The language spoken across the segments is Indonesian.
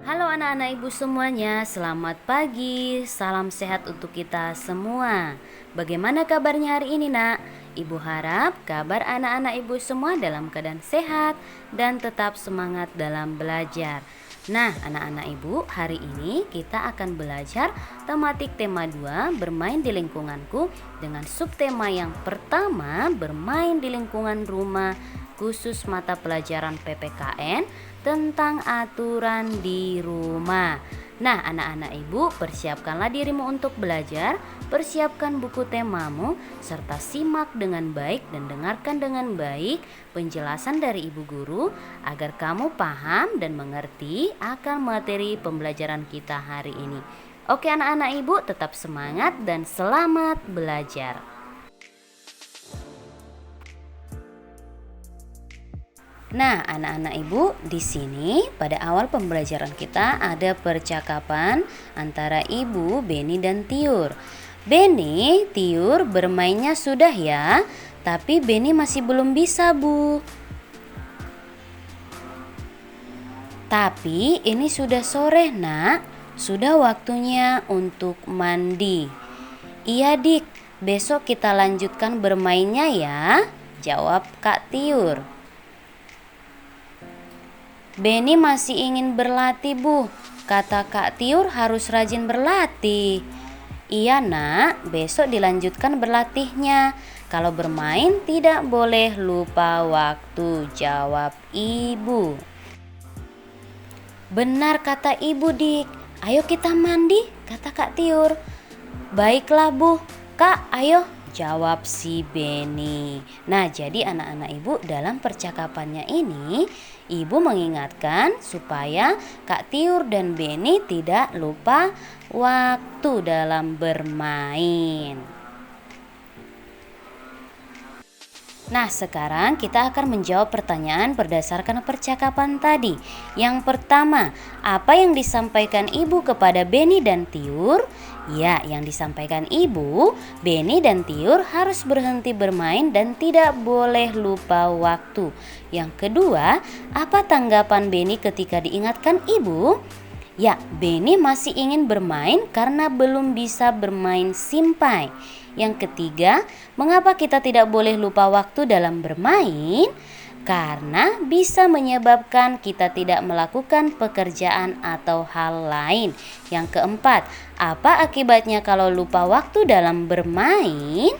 Halo anak-anak ibu semuanya, selamat pagi, salam sehat untuk kita semua. Bagaimana kabarnya hari ini nak? Ibu harap kabar anak-anak ibu semua dalam keadaan sehat dan tetap semangat dalam belajar. Nah anak-anak ibu, hari ini kita akan belajar tematik tema 2 bermain di lingkunganku dengan subtema yang pertama bermain di lingkungan rumah khusus mata pelajaran PPKN tentang aturan di rumah. Nah, anak-anak ibu, persiapkanlah dirimu untuk belajar, persiapkan buku temamu, serta simak dengan baik dan dengarkan dengan baik penjelasan dari ibu guru agar kamu paham dan mengerti akan materi pembelajaran kita hari ini. Oke anak-anak ibu, tetap semangat dan selamat belajar. Nah, anak-anak ibu, di sini pada awal pembelajaran kita ada percakapan antara ibu, Beni dan Tiur. Beni, Tiur bermainnya sudah ya, tapi Beni masih belum bisa, Bu. Tapi ini sudah sore, Nak. Sudah waktunya untuk mandi. Iya, Dik. Besok kita lanjutkan bermainnya ya, jawab Kak Tiur. Beni masih ingin berlatih, Bu. Kata Kak Tiur harus rajin berlatih. Iya, Nak. Besok dilanjutkan berlatihnya. Kalau bermain tidak boleh lupa waktu, jawab Ibu. Benar kata Ibu, Dik. Ayo kita mandi, kata Kak Tiur. Baiklah, Bu. Kak, ayo, jawab si Beni. Nah, jadi anak-anak ibu dalam percakapannya ini, ibu mengingatkan supaya Kak Tiur dan Beni tidak lupa waktu dalam bermain. Nah, sekarang kita akan menjawab pertanyaan berdasarkan percakapan tadi. Yang pertama, apa yang disampaikan ibu kepada Beni dan Tiur? Ya, yang disampaikan ibu, Beni dan Tiur harus berhenti bermain dan tidak boleh lupa waktu. Yang kedua, apa tanggapan Beni ketika diingatkan ibu? Ya, Beni masih ingin bermain karena belum bisa bermain simpai. Yang ketiga, mengapa kita tidak boleh lupa waktu dalam bermain? Karena bisa menyebabkan kita tidak melakukan pekerjaan atau hal lain. Yang keempat, apa akibatnya kalau lupa waktu dalam bermain?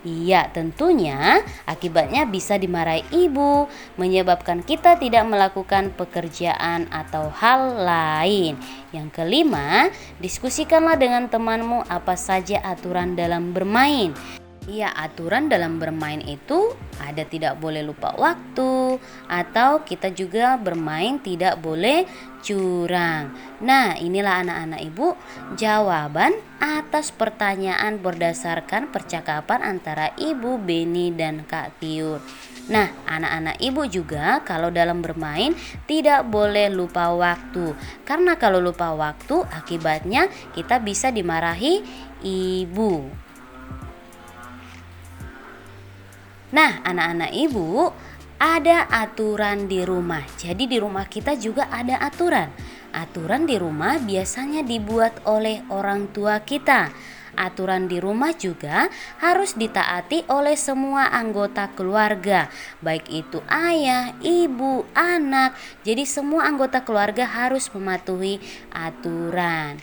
Iya, tentunya akibatnya bisa dimarahi ibu, menyebabkan kita tidak melakukan pekerjaan atau hal lain. Yang kelima, diskusikanlah dengan temanmu apa saja aturan dalam bermain. Iya, aturan dalam bermain itu ada tidak boleh lupa waktu, atau kita juga bermain tidak boleh curang. Nah, inilah anak-anak ibu jawaban atas pertanyaan berdasarkan percakapan antara ibu Beni dan Kak Tiur. Nah, anak-anak ibu juga kalau dalam bermain tidak boleh lupa waktu. Karena kalau lupa waktu akibatnya kita bisa dimarahi ibu. Nah, anak-anak ibu, ada aturan di rumah. Jadi di rumah kita juga ada aturan. Aturan di rumah biasanya dibuat oleh orang tua kita. Aturan di rumah juga harus ditaati oleh semua anggota keluarga, baik itu ayah, ibu, anak. Jadi semua anggota keluarga harus mematuhi aturan.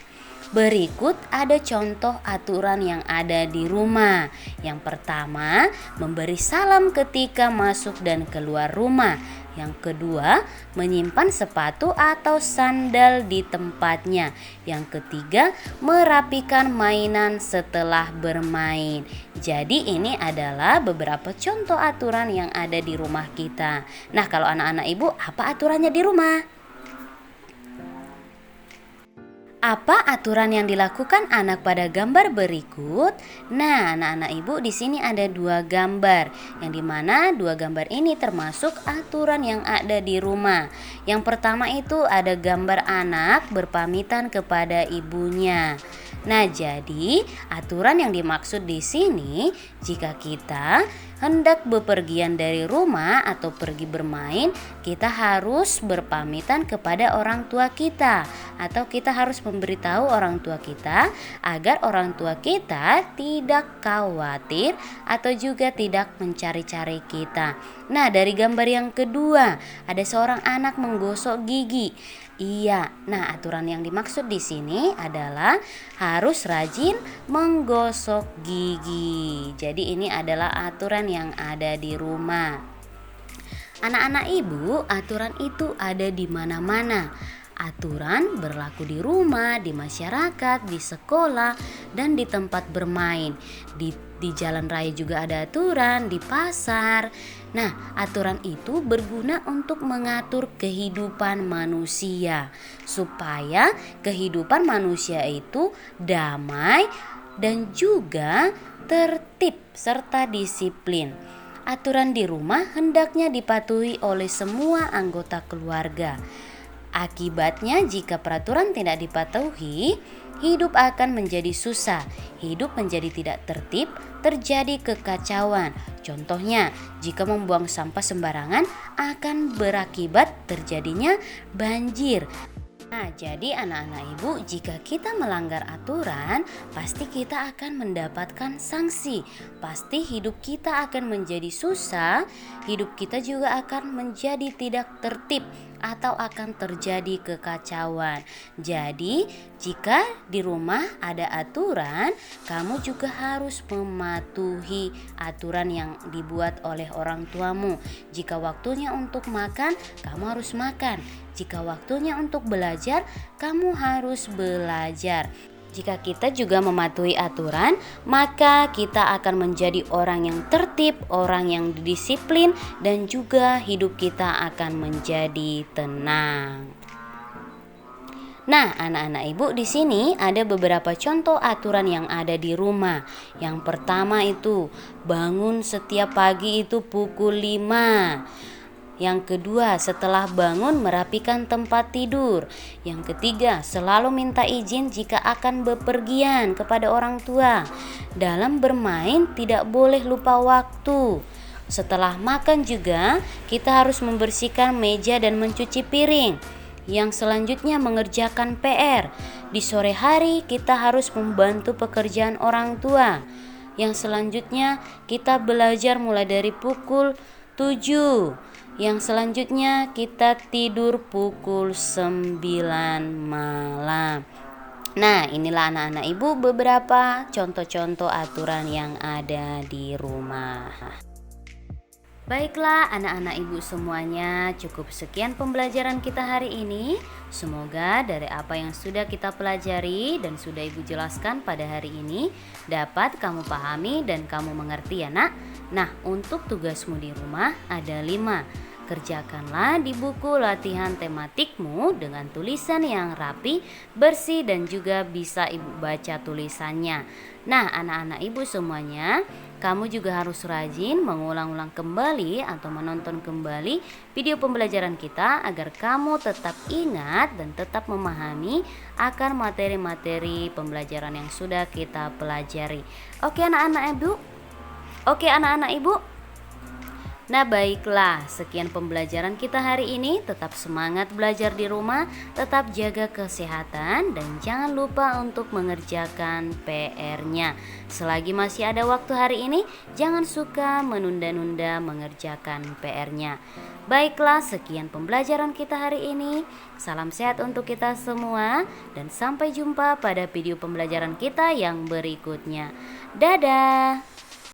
Berikut ada contoh aturan yang ada di rumah. Yang pertama, memberi salam ketika masuk dan keluar rumah. Yang kedua, menyimpan sepatu atau sandal di tempatnya. Yang ketiga, merapikan mainan setelah bermain. Jadi ini adalah beberapa contoh aturan yang ada di rumah kita. Nah, kalau anak-anak ibu, apa aturannya di rumah? Apa aturan yang dilakukan anak pada gambar berikut? Nah, anak-anak ibu di sini ada 2 gambar, yang dimana 2 gambar ini termasuk aturan yang ada di rumah. Yang pertama itu ada gambar anak berpamitan kepada ibunya. Nah, jadi aturan yang dimaksud di sini jika kita hendak bepergian dari rumah atau pergi bermain, kita harus berpamitan kepada orang tua kita, atau kita harus memberitahu orang tua kita agar orang tua kita tidak khawatir atau juga tidak mencari-cari kita. Nah, dari gambar yang kedua, ada seorang anak menggosok gigi. Iya, nah aturan yang dimaksud di sini adalah harus rajin menggosok gigi. Jadi ini adalah aturan yang ada di rumah. Anak-anak ibu, aturan itu ada di mana-mana. Aturan berlaku di rumah, di masyarakat, di sekolah, dan di tempat bermain. Di jalan raya juga ada aturan, di pasar. Nah, aturan itu berguna untuk mengatur kehidupan manusia, supaya kehidupan manusia itu damai dan juga tertib serta disiplin. Aturan di rumah hendaknya dipatuhi oleh semua anggota keluarga. Akibatnya, jika peraturan tidak dipatuhi, hidup akan menjadi susah, hidup menjadi tidak tertib, terjadi kekacauan. Contohnya, jika membuang sampah sembarangan akan berakibat terjadinya banjir. Nah, jadi anak-anak ibu, jika kita melanggar aturan, pasti kita akan mendapatkan sanksi. Pasti hidup kita akan menjadi susah, hidup kita juga akan menjadi tidak tertib atau akan terjadi kekacauan. Jadi, jika di rumah ada aturan, kamu juga harus mematuhi aturan yang dibuat oleh orang tuamu. Jika waktunya untuk makan, kamu harus makan. Jika waktunya untuk belajar, kamu harus belajar. Jika kita juga mematuhi aturan, maka kita akan menjadi orang yang tertib, orang yang disiplin, dan juga hidup kita akan menjadi tenang. Nah, anak-anak ibu, di sini ada beberapa contoh aturan yang ada di rumah. Yang pertama itu, bangun setiap pagi itu pukul 5. Yang kedua, setelah bangun merapikan tempat tidur. Yang ketiga, selalu minta izin jika akan bepergian kepada orang tua. Dalam bermain tidak boleh lupa waktu. Setelah makan juga kita harus membersihkan meja dan mencuci piring. Yang selanjutnya mengerjakan PR. Di sore hari kita harus membantu pekerjaan orang tua. Yang selanjutnya kita belajar mulai dari pukul 7. Yang selanjutnya kita tidur pukul 9 malam. Nah, inilah anak-anak ibu beberapa contoh-contoh aturan yang ada di rumah. Baiklah anak-anak ibu semuanya, cukup sekian pembelajaran kita hari ini. Semoga dari apa yang sudah kita pelajari dan sudah ibu jelaskan pada hari ini dapat kamu pahami dan kamu mengerti ya nak. Nah, untuk tugasmu di rumah ada 5. Kerjakanlah di buku latihan tematikmu dengan tulisan yang rapi, bersih, dan juga bisa ibu baca tulisannya. Nah, anak-anak ibu semuanya, kamu juga harus rajin mengulang-ulang kembali atau menonton kembali video pembelajaran kita agar kamu tetap ingat dan tetap memahami akan materi-materi pembelajaran yang sudah kita pelajari. Oke anak-anak ibu? Oke anak-anak ibu? Nah baiklah, sekian pembelajaran kita hari ini. Tetap semangat belajar di rumah, tetap jaga kesehatan, dan jangan lupa untuk mengerjakan PR-nya. Selagi masih ada waktu hari ini, jangan suka menunda-nunda mengerjakan PR-nya. Baiklah, sekian pembelajaran kita hari ini. Salam sehat untuk kita semua, dan sampai jumpa pada video pembelajaran kita yang berikutnya. Dadah!